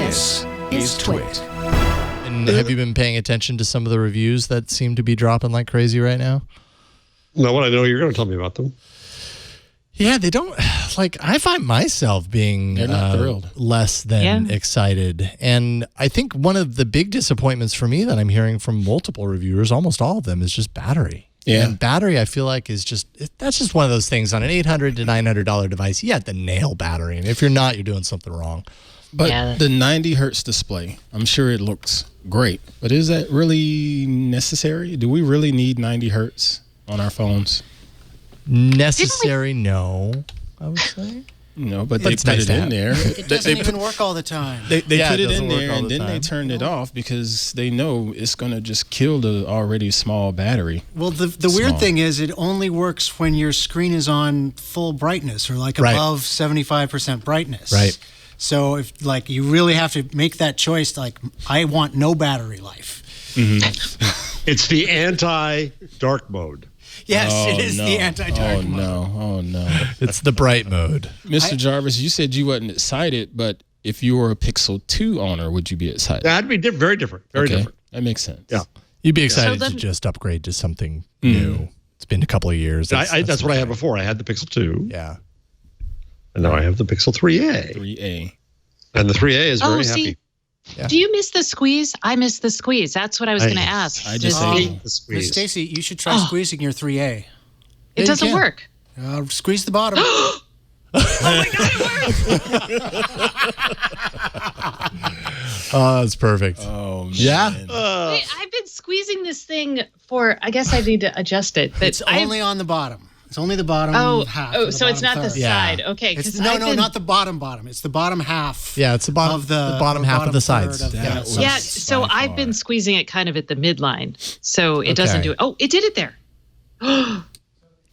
This is TWiT. And have you been paying attention to some of the reviews that seem to be dropping like crazy right now? No, what I know you're going to tell me about them. Yeah, they don't, like, I find myself being thrilled. Less than excited. And I think one of the big disappointments for me that I'm hearing from multiple reviewers, almost all of them, is just battery. Yeah. And battery, I feel like, is just, that's just one of those things on an $800 to $900 device. You have to nail battery. And if you're not, you're doing something wrong. But the 90 hertz display, I'm sure it looks great. But is that really necessary? Do we really need 90 hertz on our phones? Necessary, no, I would say. No, but they put it in there. It doesn't even work all the time. They put it in there, and then they turned it off because they know it's going to just kill the already small battery. Well, the weird thing is it only works when your screen is on full brightness or like above 75% brightness. Right. So if like you really have to make that choice, like I want no battery life. Mm-hmm. It's the anti-dark mode. Yes, it is the anti-dark mode. Oh, no. It's the bright mode. Mr. Jarvis, you said you wasn't excited, but if you were a Pixel 2 owner, would you be excited? That'd be very different. Very different. That makes sense. Yeah. You'd be excited to just upgrade to something new. It's been a couple of years. That's what I had before. I had the Pixel 2. Yeah. And now I have the Pixel 3A. 3A. And the 3A is very happy. Yeah. Do you miss the squeeze? I miss the squeeze. That's what I was going to ask. I just hate the squeeze. Stacey, you should try squeezing your 3A. It doesn't work. Squeeze the bottom. Oh my God, it works! Oh, that's perfect. Oh, man. Yeah. Wait, I've been squeezing this thing for, I guess I need to adjust it. But it's only on the bottom. It's only the bottom half. Oh, so it's not the side. Okay. No, not the bottom. It's the bottom half. Yeah, it's the bottom of the bottom half of the sides. So I've been squeezing it kind of at the midline. So it doesn't do it. Oh, it did it there.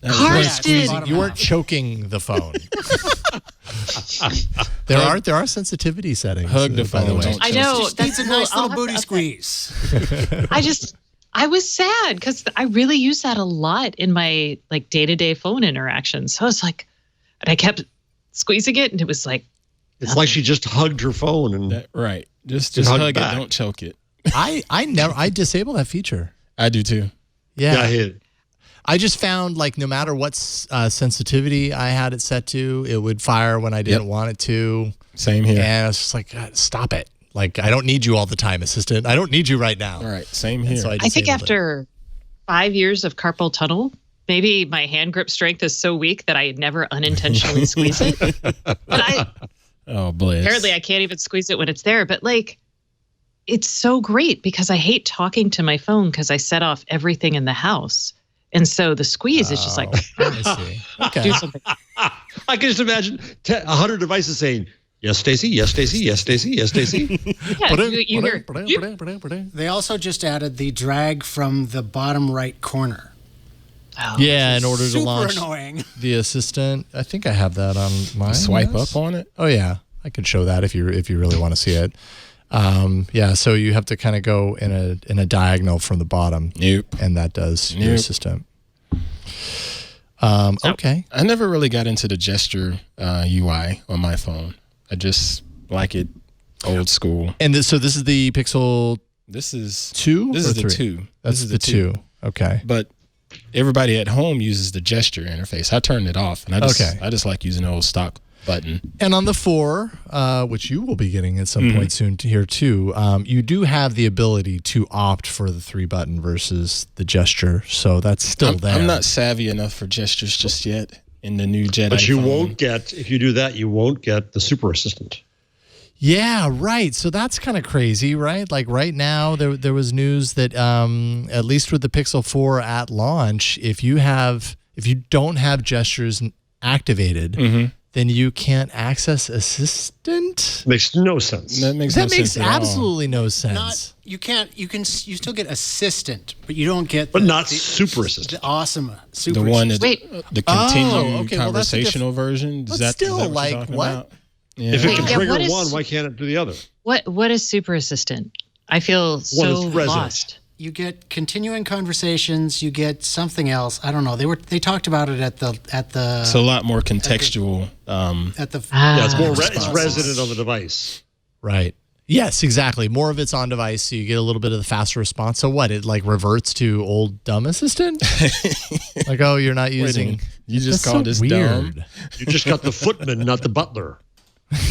Karsten. You weren't choking the phone. There are sensitivity settings. Hug the phone. I know. That's a nice little booty squeeze. I was sad because I really use that a lot in my like day-to-day phone interactions. So I was like, and I kept squeezing it, and it was like, it's like she just hugged her phone and right. Just hug it. Don't choke it. I disable that feature. I do too. Yeah. I hit it. I just found like no matter what sensitivity I had it set to, it would fire when I didn't want it to. Same here. And I was just like, God, stop it. Like, I don't need you all the time, assistant. I don't need you right now. All right, same here. So I think after 5 years of carpal tunnel, maybe my hand grip strength is so weak that I never unintentionally squeeze it. But apparently I can't even squeeze it when it's there. But like, it's so great because I hate talking to my phone because I set off everything in the house. And so the squeeze is just like, I see. Okay. Do something. I can just imagine 100 devices saying, yes, Stacey, yes, Stacey, yes, Stacey, yes, Stacey. Yeah, you hear. They also just added the drag from the bottom right corner. Oh, yeah, in order to launch annoying. the assistant. I think I have that on mine. Swipe up on it? Oh, yeah. I could show that if you really want to see it. Yeah, so you have to kind of go in a diagonal from the bottom. Nope. And that does your assistant. Okay. I never really got into the gesture UI on my phone. I just like it old school. And so this is the Pixel. This is 2. This is the 3? 2. This is the 2. Okay. But everybody at home uses the gesture interface. I turned it off, and I just like using the old stock button. And on the 4, which you will be getting at some point soon here too, you do have the ability to opt for the 3 button versus the gesture. So that's still there. I'm not savvy enough for gestures just yet in the new Jedi. But you phone. won't get, if you do that, you won't get the super assistant. Yeah, right. So that's kind of crazy, right? Like right now, there was news that at least with the Pixel 4 at launch, if you don't have gestures activated, then you can't access assistant. Makes no sense. That makes absolutely no sense. You still get assistant, but you don't get not super assistant. The awesome super the one assistant. the continued conversational version. Is that still what like you're talking what? About? Yeah. If it can trigger one, why can't it do the other? What is super assistant? I feel so lost. You get continuing conversations. You get something else. I don't know. They talked about it at the. It's a lot more contextual. It's more it's resident on the device. Right. Yes, exactly. More of it's on device, so you get a little bit of the faster response. So what? It like reverts to old dumb assistant? Like, oh, you're not using. You just That's called so this weird. dumb. You just got the footman, not the butler.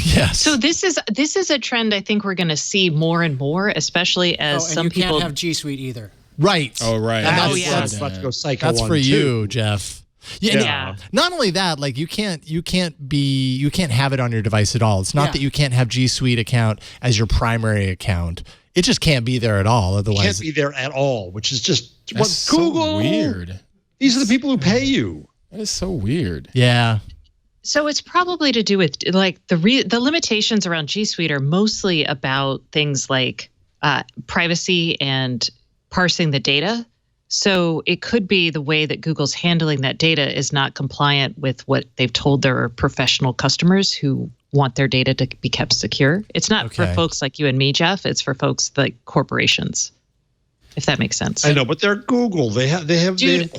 Yes. So this is a trend I think we're going to see more and more, especially as some and you people can't have G Suite either. Right. Oh, right. And yeah. That's about to go psycho. That's on for too. you, Jeff. Yeah. Not only that, like you can't have it on your device at all. It's not that you can't have G Suite account as your primary account. It just can't be there at all. Otherwise, Can't be there at all, which is just That's what so Google. weird. These are the people who pay you. That is so weird. yeah. So it's probably to do with like the limitations around G Suite are mostly about things like privacy and parsing the data. So it could be the way that Google's handling that data is not compliant with what they've told their professional customers who want their data to be kept secure. It's not for folks like you and me, Jeff. It's for folks like corporations, if that makes sense. I know, but they're Google. They have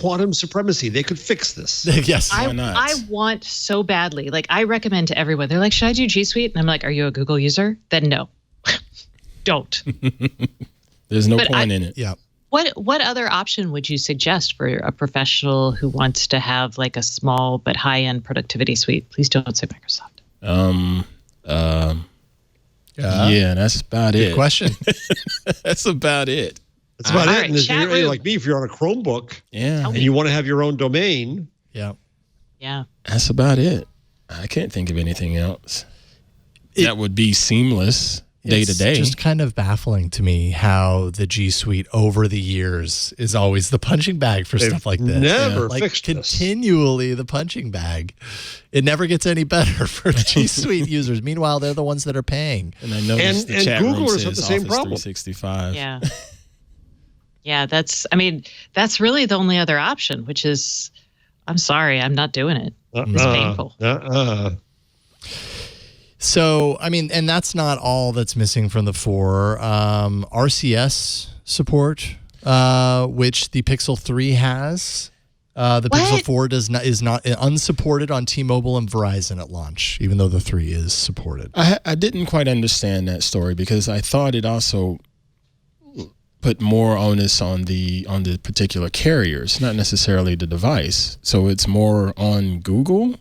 quantum supremacy. They could fix this. Yes. Why not? I want so badly. Like I recommend to everyone. They're like, should I do G Suite? And I'm like, are you a Google user? Then no. Don't. There's no point in it. Yeah. What other option would you suggest for a professional who wants to have like a small but high-end productivity suite? Please don't say Microsoft. Yeah, that's about it. Good question. That's about it. That's about All it. right, And if chat you're room. like me, if you're on a Chromebook Yeah, and you want to have your own domain, Yeah. Yeah. that's about it. I can't think of anything else that would be seamless day to day. It's just kind of baffling to me how the G Suite over the years is always the punching bag for stuff like this. never like fixed this. continually the punching bag. It never gets any better for G Suite users. Meanwhile, they're the ones that are paying. And I noticed the And chat room Googlers says have the same Office problem. 365. Yeah. Yeah, that's really the only other option, which is, I'm sorry, I'm not doing it. It's painful. So, and that's not all that's missing from the 4. RCS support, which the Pixel 3 has. The Pixel 4 is not unsupported on T-Mobile and Verizon at launch, even though the 3 is supported. I didn't quite understand that story because I thought it also put more onus on the particular carriers, not necessarily the device. So it's more on Google.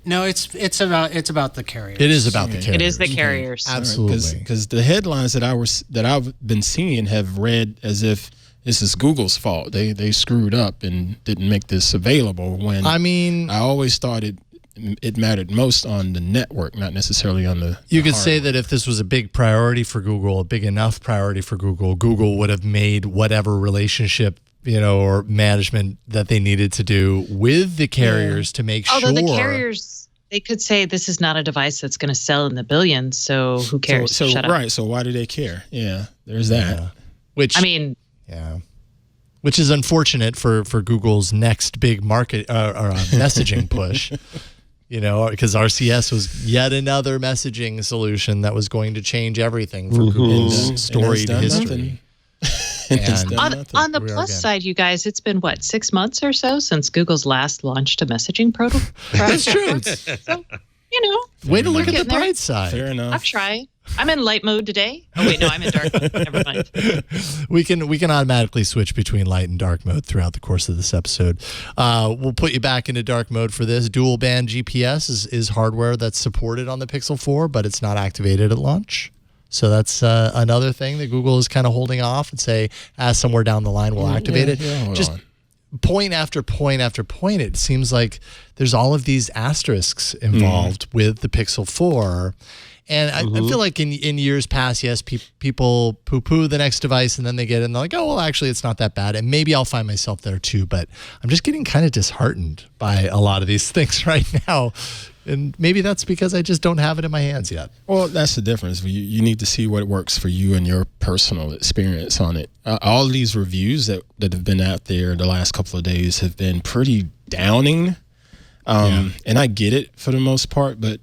No, it's about the carriers. It is about the carriers. It is the carriers. Absolutely. Because the headlines that I've been seeing have read as if this is Google's fault. They screwed up and didn't make this available. When I always thought it mattered most on the network, not necessarily on the. You could say that if this was a big priority for Google, a big enough priority for Google, Google would have made whatever relationship, or management that they needed to do with the carriers to make sure. Although the carriers, they could say this is not a device that's going to sell in the billions, so who cares? So Shut up. right. So why do they care? Yeah, there's that. Yeah. Which is unfortunate for Google's next big market or messaging push. Because RCS was yet another messaging solution that was going to change everything for Google's storied history. On the plus side, you guys, it's been 6 months or so since Google's last launched a messaging protocol. That's true. So, way to look at the there. bright side. Fair enough. I'm trying. I'm in light mode today. Oh wait, no, I'm in dark mode. Never mind. We can automatically switch between light and dark mode throughout the course of this episode. We'll put you back into dark mode for this. Dual band GPS is hardware that's supported on the Pixel 4, but it's not activated at launch. So that's another thing that Google is kind of holding off and say, somewhere down the line we'll activate it. Just point after point after point, it seems like there's all of these asterisks involved with the Pixel 4. And I feel like in years past, yes, people poo-poo the next device and then they get in and they're like, oh, well, actually, it's not that bad. And maybe I'll find myself there too. But I'm just getting kind of disheartened by a lot of these things right now. And maybe that's because I just don't have it in my hands yet. Well, that's the difference. You need to see what works for you and your personal experience on it. All these reviews that have been out there the last couple of days have been pretty downing. And I get it for the most part, but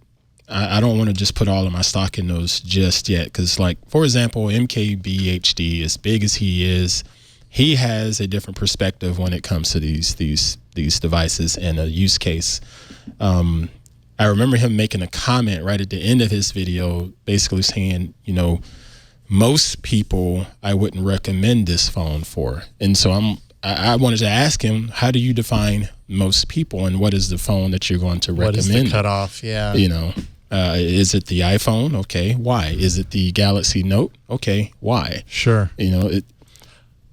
I don't want to just put all of my stock in those just yet. Because, for example, MKBHD, as big as he is, he has a different perspective when it comes to these devices and a use case. I remember him making a comment right at the end of his video, basically saying, most people I wouldn't recommend this phone for. And so I wanted to ask him, how do you define most people, and what is the phone that you're going to recommend? What is the cutoff? Yeah. You know, is it the iPhone? Okay. Why? Is it the Galaxy Note? Okay. Why? Sure. You know,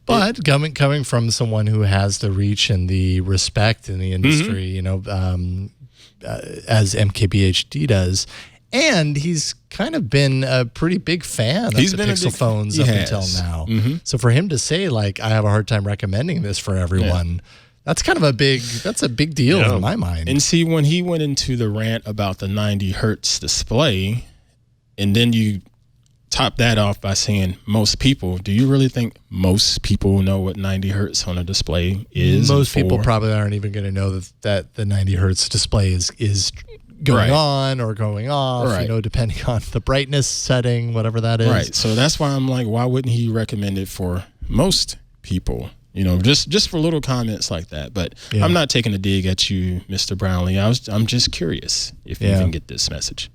but coming from someone who has the reach and the respect in the industry, you know, as MKBHD does, and he's kind of been a pretty big fan of the Pixel phones up until now. So for him to say, like, I have a hard time recommending this for everyone, that's kind of a big deal in my mind. And see, when he went into the rant about the 90 hertz display, and then you top that off by saying most people, do you really think most people know what 90 hertz on a display is? Most people probably aren't even going to know that the 90 hertz display is going on or going off, you know, depending on the brightness setting, whatever that is. Right. So that's why I'm like, why wouldn't he recommend it for most people? You know, just for little comments like that. But I'm not taking a dig at you, Mr. Brownlee. I'm just curious if you even get this message.